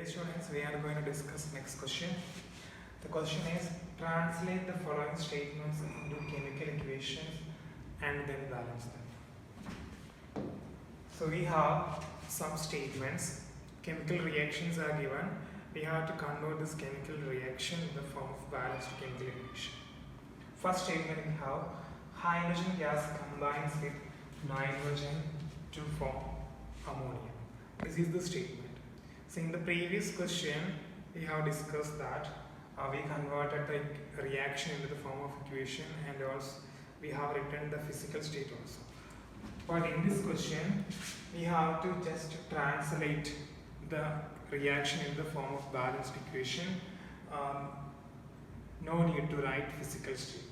Dear students, we are going to discuss next question. The question is, translate the following statements into chemical equations and then balance them. So we have some statements. Chemical reactions are given. We have to convert this chemical reaction in the form of balanced chemical equation. First statement, we have hydrogen gas combines with nitrogen to form ammonia. This is the statement. So in the previous question, we have discussed that we converted the reaction into the form of equation, and also we have written the physical state also. But in this question, we have to just translate the reaction in the form of balanced equation. No need to write physical state.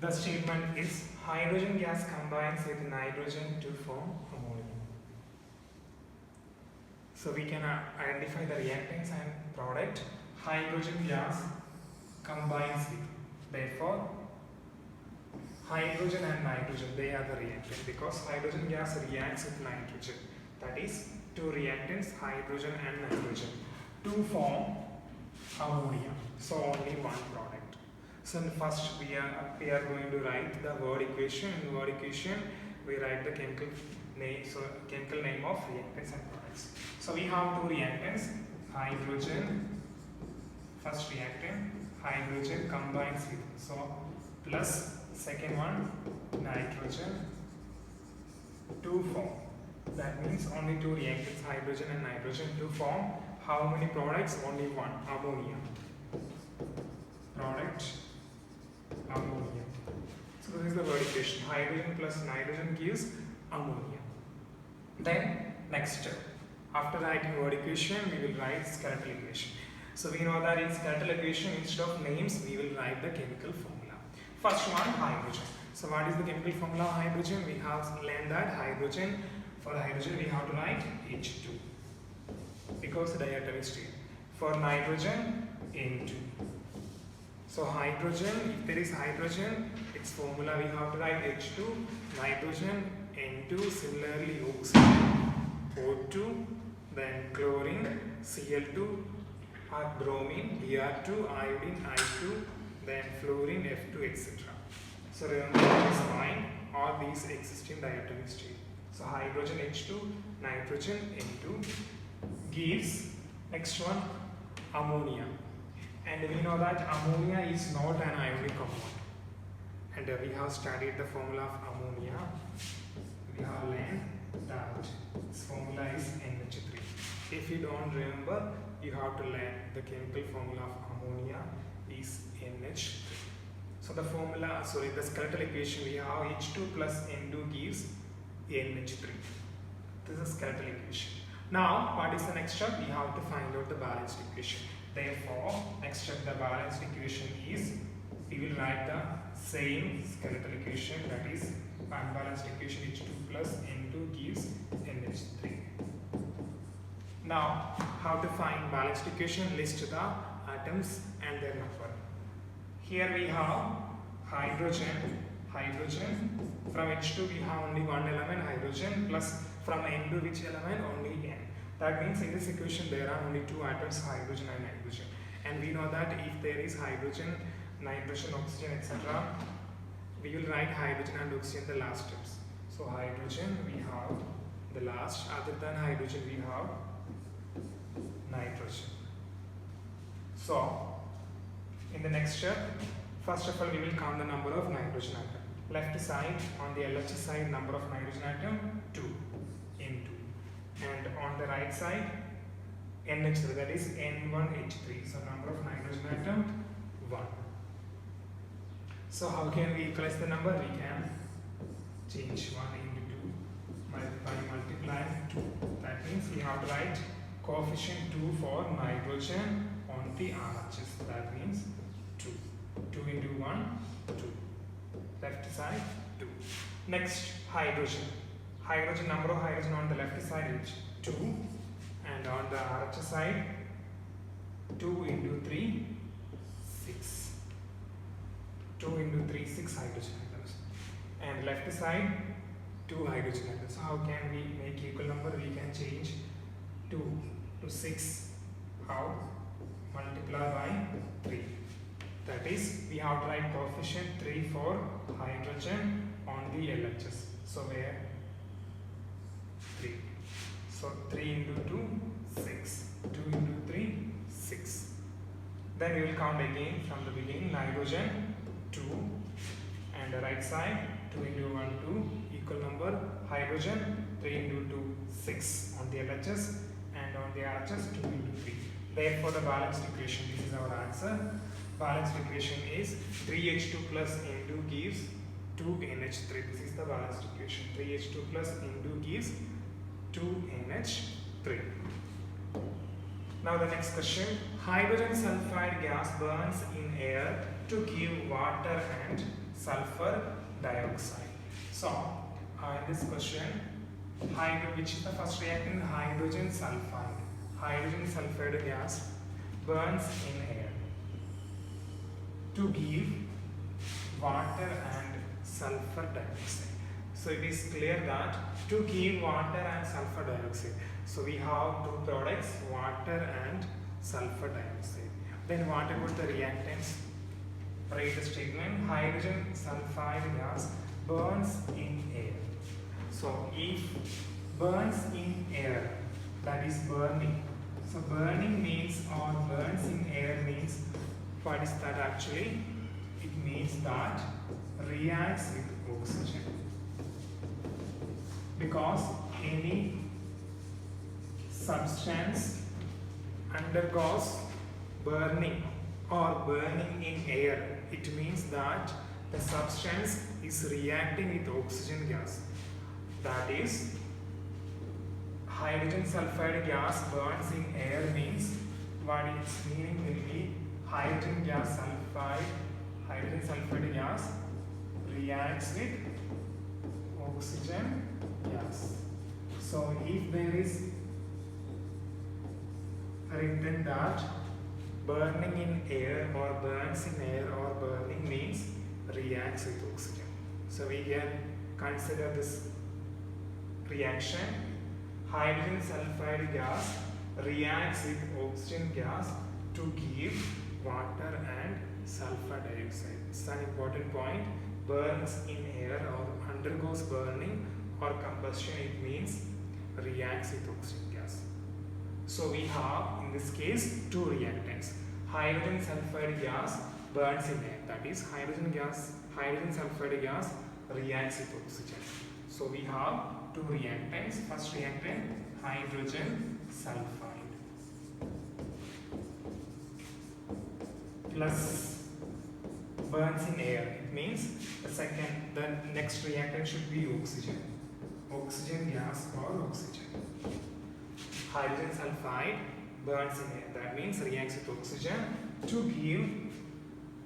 The statement is hydrogen gas combines with nitrogen to form ammonia. So we can identify the reactants and product. Hydrogen gas combines with. Therefore, hydrogen and nitrogen, they are the reactant because hydrogen gas reacts with nitrogen. That is, two reactants, hydrogen and nitrogen, to form ammonia. So only one product. So first we are going to write the word equation. In word equation, we write the chemical name. So chemical name of reactants and products. So we have two reactants, hydrogen, first reactant, hydrogen combines with, so plus second one, nitrogen to form. That means only two reactants, hydrogen and nitrogen, to form how many products? Only one, ammonia. Product, ammonia. So this is the word equation. Hydrogen plus nitrogen gives ammonia. Then next step. After writing word equation, we will write skeletal equation. So we know that in skeletal equation, instead of names, we will write the chemical formula. First one, hydrogen. So what is the chemical formula of hydrogen? We have learned that hydrogen, for hydrogen we have to write H2 because the diatomic state. For nitrogen, N2. So hydrogen, if there is hydrogen, its formula we have to write H2, nitrogen, N2, similarly oxygen, O2, then chlorine, Cl2, bromine, Br2, iodine, I2, then fluorine, F2, etc. So remember this point, all these exist in diatomic state. So hydrogen H2, nitrogen N2 gives next one ammonia. And we know that ammonia is not an ionic compound. And we have studied the formula of ammonia. We have learned that its formula is NH3. If you don't remember, you have to learn the chemical formula of ammonia is NH3. So the formula, the skeletal equation, we have H2 plus N2 gives NH3. This is skeletal equation. Now, what is the next step? We have to find out the balanced equation. Therefore, next step, the balanced equation is, we will write the same skeletal equation, that is unbalanced equation H2 plus N2 gives NH3. Now, how to find balanced equation? List the atoms and their number. Here we have hydrogen. From H2 we have only one element, hydrogen, plus from N2 which element? Only N. That means in this equation there are only two atoms, hydrogen and nitrogen. And we know that if there is hydrogen, nitrogen, oxygen, etc., we will write hydrogen and oxygen the last steps. So hydrogen we have the last, other than hydrogen we have nitrogen. So in the next step, first of all we will count the number of nitrogen atoms. Left side, on the LH side, number of nitrogen atom 2, N2. And on the right side, NH3, that is N1H3. So number of nitrogen atom 1. So how can we equalize the number? We can change 1 into 2 by multiplying 2. That means we have to write coefficient 2 for nitrogen on the RHS. That means 2. 2 into 1, 2. Left side 2. Next, hydrogen. Hydrogen, number of hydrogen on the left side is 2. And on the RHS side, 2 into 3, 6. 2 into 3, 6 hydrogen atoms. And left side, 2 hydrogen atoms. So how can we make equal number? We can change 2 to 6. How? Multiply by 3. That is, we have to write coefficient 3 for hydrogen on the LHS. So where? 3. So 3 into 2, 6. 2 into 3, 6. Then we will count again from the beginning. Nitrogen 2, and the right side 2 into 1, 2, equal number. Hydrogen 3 into 2, 6 on the LHS, and on the RHS 2 into 3. Therefore the balanced equation, this is our answer. Balanced equation is 3H2 plus N2 gives 2NH3. This is the balanced equation. 3H2 plus N2 gives 2NH3. Now the next question. Hydrogen sulfide gas burns in air to give water and sulfur dioxide. So in this question, which is the first reactant? Hydrogen sulfide. Hydrogen sulfide gas burns in air to give water and sulfur dioxide. So it is clear that to give water and sulfur dioxide. So we have two products, water and sulfur dioxide. Then what about the reactants? Write the statement. Hydrogen sulfide gas burns in air. So if burns in air, that is burning. So burning means, or burns in air means, what is that actually? It means that reacts with oxygen. Because any substance undergoes burning or burning in air, it means that the substance is reacting with oxygen gas. That is, hydrogen sulfide gas burns in air means what its meaning will be hydrogen gas sulfide, hydrogen sulfide gas reacts with oxygen gas. So if there is written that burning in air or burns in air or burning means reacts with oxygen. So we can consider this reaction. Hydrogen sulfide gas reacts with oxygen gas to give water and sulfur dioxide. It's an important point. Burns in air or undergoes burning or combustion, it means reacts with oxygen gas. So we have in this case two reactants. Hydrogen sulfide gas burns in air. That is, hydrogen sulfide gas reacts with oxygen. So we have two reactants. First reactant, hydrogen sulfide plus burns in air. It means the next reactant should be oxygen. Oxygen gas or oxygen. Hydrogen sulfide burns in air. That means reacts with oxygen to give,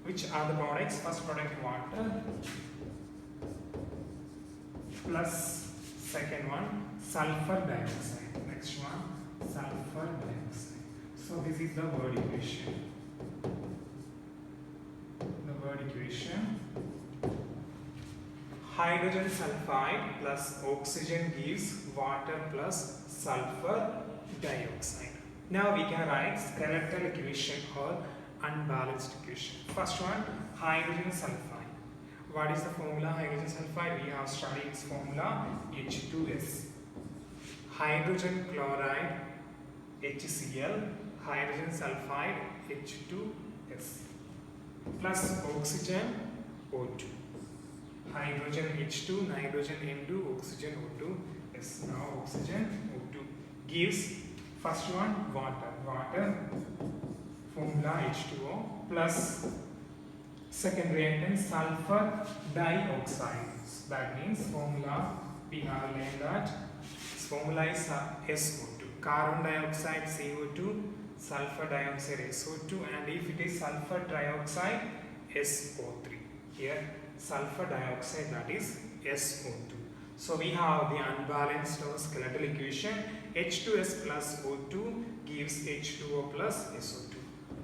which are the products? First product, water, plus second one, sulfur dioxide. Next one, sulfur dioxide. So this is the word equation. The word equation. Hydrogen sulfide plus oxygen gives water plus sulfur dioxide. Now we can write skeletal equation or unbalanced equation. First one, hydrogen sulfide. What is the formula? Hydrogen sulfide, we have studied its formula, H2S. Hydrogen chloride, HCl, hydrogen sulfide, H2S, plus oxygen, O2. Hydrogen H2, nitrogen N2, oxygen O2. Yes, now oxygen O2 gives first one water. Water, formula H2O, plus second reactant sulfur dioxide. That means formula we have learned that its formula is SO2. Carbon dioxide CO2, sulfur dioxide SO2, and if it is sulfur trioxide SO3. Here sulfur dioxide, that is SO2. So we have the unbalanced or skeletal equation. H2S plus O2 gives H2O plus SO2.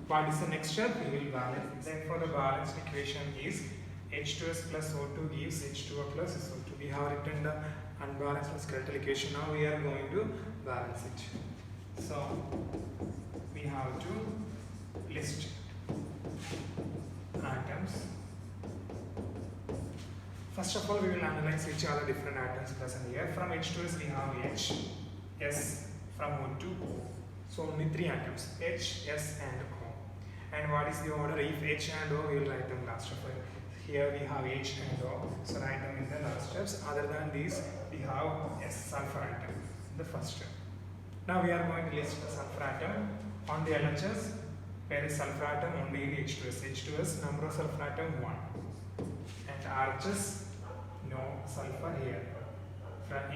What is the next step? We will balance. Therefore the balanced equation is H2S plus O2 gives H2O plus SO2. We have written the unbalanced skeletal equation. Now we are going to balance it. So we have to list atoms. First of all, we will analyze which are the different atoms present here. From H2S we have H, S, from O to O. So only 3 atoms, H, S and O. And what is the order? If H and O, we will write them last of it. Here we have H and O, so write them in the last steps. Other than these, we have S, sulfur atom, in the first step. Now we are going to list the sulfur atom. On the LHS, where is sulfur atom? Only in H2S. H2S, number of sulfur atom 1. And RHS, no sulfur here.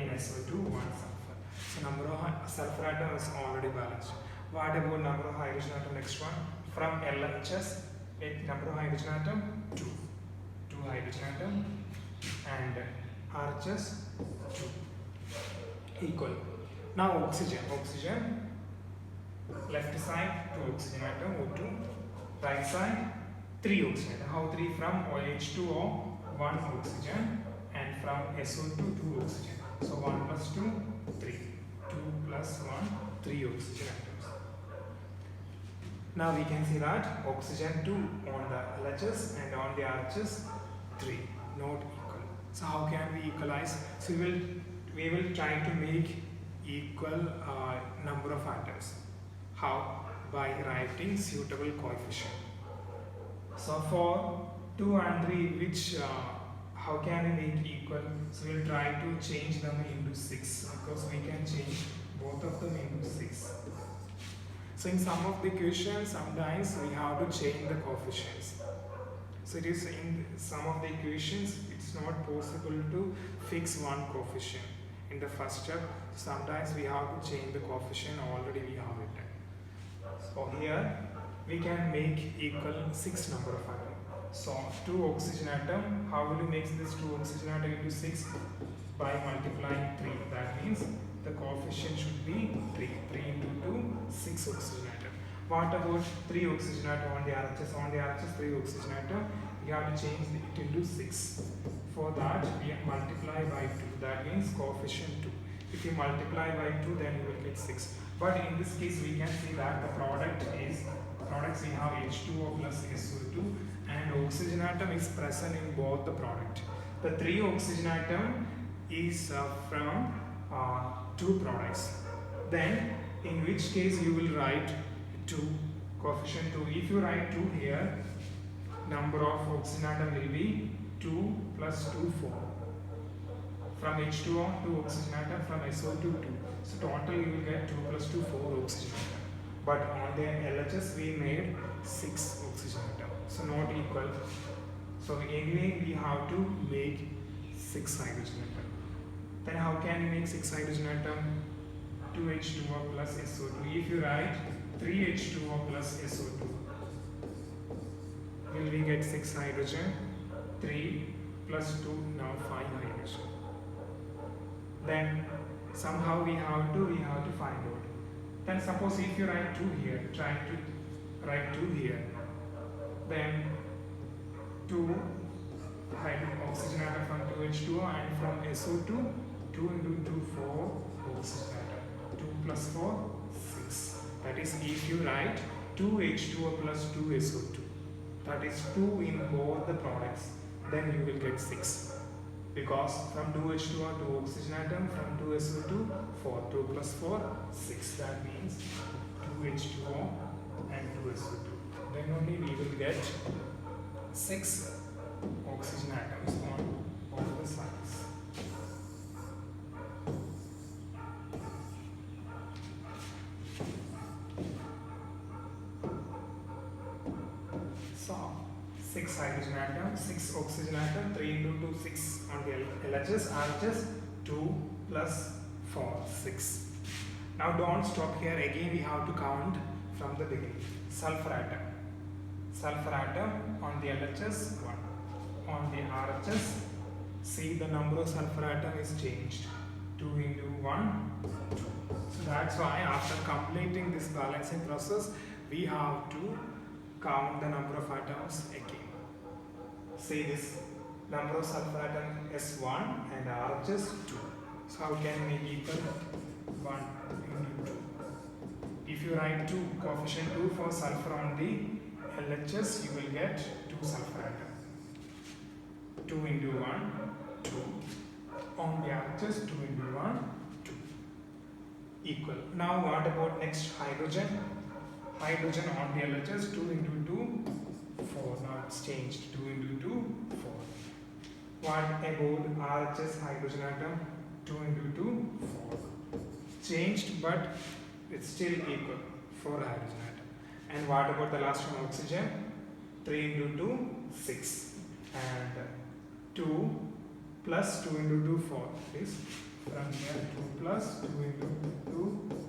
In SO2, 1 sulfur. So number of sulfur atom is already balanced. What about number of hydrogen atom? Next one. From LHS, number of hydrogen atom 2. 2 hydrogen atom and RHS 2. Equal. Now oxygen. Oxygen. Left side 2 oxygen atom O2. Right side 3 oxygen atom. How 3? From H2O 1 oxygen and from SO2 2 oxygen. So 1 plus 2 3. 2 plus 1 3 oxygen atoms. Now we can see that oxygen 2 on the LHS and on the RHS 3, not equal. So how can we equalize? So we will try to make equal number of atoms. How? By writing suitable coefficient. So for 2 and 3, which how can we make equal? So we will try to change them into 6 because we can change both of them into 6. So in some of the equations, sometimes we have to change the coefficients. So it is in some of the equations, it's not possible to fix one coefficient. In the first step, sometimes we have to change the coefficient, already we have written. So here, we can make equal 6 number of atoms. So 2 oxygen atom, how will you make this 2 oxygen atom into 6? By multiplying 3. That means the coefficient should be 3. 3 into 2, 6 oxygen atom. What about 3 oxygen atom on the RHS? On the RHS 3 oxygen atom, we have to change it into 6. For that, we multiply by 2. That means coefficient 2. If you multiply by 2, then you will get 6. But in this case, we can see that the products we have H2O plus SO2 and oxygen atom is present in both the product. The 3 oxygen atom is from 2 products. Then in which case you will write 2, coefficient 2. If you write 2 here, number of oxygen atom will be 2 plus 2, 4. From H2O 2 oxygen atom, from SO2 2. So total you will get 2 plus 2, 4 oxygen atom. But on the LHS we made 6 oxygen atom. So not equal. So again we have to make 6 hydrogen atom. Then how can you make 6 hydrogen atom? 2H2O plus SO2. If you write 3H2O plus SO2, will we get 6 hydrogen? 3 plus 2, now 5 hydrogen. Then somehow we have to find out. Then suppose if you write 2 here, try to write 2 here. Then 2 oxygen atom from 2H2O and from SO2, 2 into 2, 4 oxygen atom. 2 plus 4, 6. That is if you write 2H2O plus 2SO2. That is 2 in both the products. Then you will get 6. Because from 2H2O to oxygen atom, from 2SO2, 4. 2 plus 4, 6. That means 2H2O and 2SO2. Then only we will get 6 oxygen atoms on both the sides. So 6 hydrogen atom, 6 oxygen atom, 3 into 2, 6 on the LHS, RHS, 2 plus 4, 6. Now don't stop here, again we have to count from the beginning. Sulfur atom. Sulfur atom on the LHS, 1. On the RHS, see the number of sulfur atom is changed. 2 into 1, 2. So that's why after completing this balancing process, we have to count the number of atoms again. See this, number of sulfur atom S1 and RHS 2. So how can we equal 1 into 2? If you write 2, coefficient 2 for sulfur on the LHS, you will get 2 sulfur atom. 2 into 1, 2. On the RHS, 2 into 1, 2. Equal. Now what about next hydrogen? Hydrogen on the LHS, 2 into 2, 4. Now it's changed. 2 into 2, 4. What about RHS hydrogen atom? 2 into 2, 4. Changed, but it's still equal for hydrogen atom. And what about the last one, oxygen? 3 into 2, 6. And 2 plus 2 into 2, 4. This from here, 2 plus 2 into 2,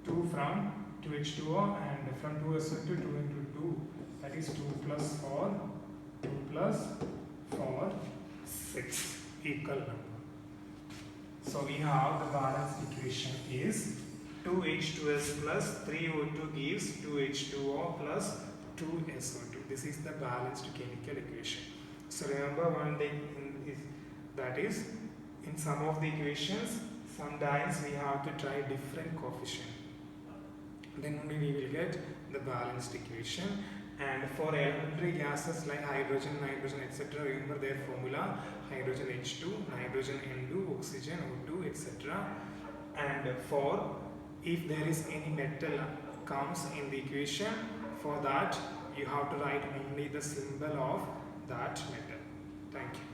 2 from 2H2O, and from 2SO2 2 into 2. That is 2 plus 4, 2 plus 4, 6. Equal number. So we have the balanced equation is 2H2S plus 3O2 gives 2H2O plus 2SO2. This is the balanced chemical equation. So remember one thing that is, in some of the equations, sometimes we have to try different coefficient. Then only we will get the balanced equation. And for elementary gases like hydrogen, nitrogen, etc., remember their formula: hydrogen H2, nitrogen N2, oxygen O2, etc. And for if there is any metal comes in the equation, for that you have to write only the symbol of that metal. Thank you.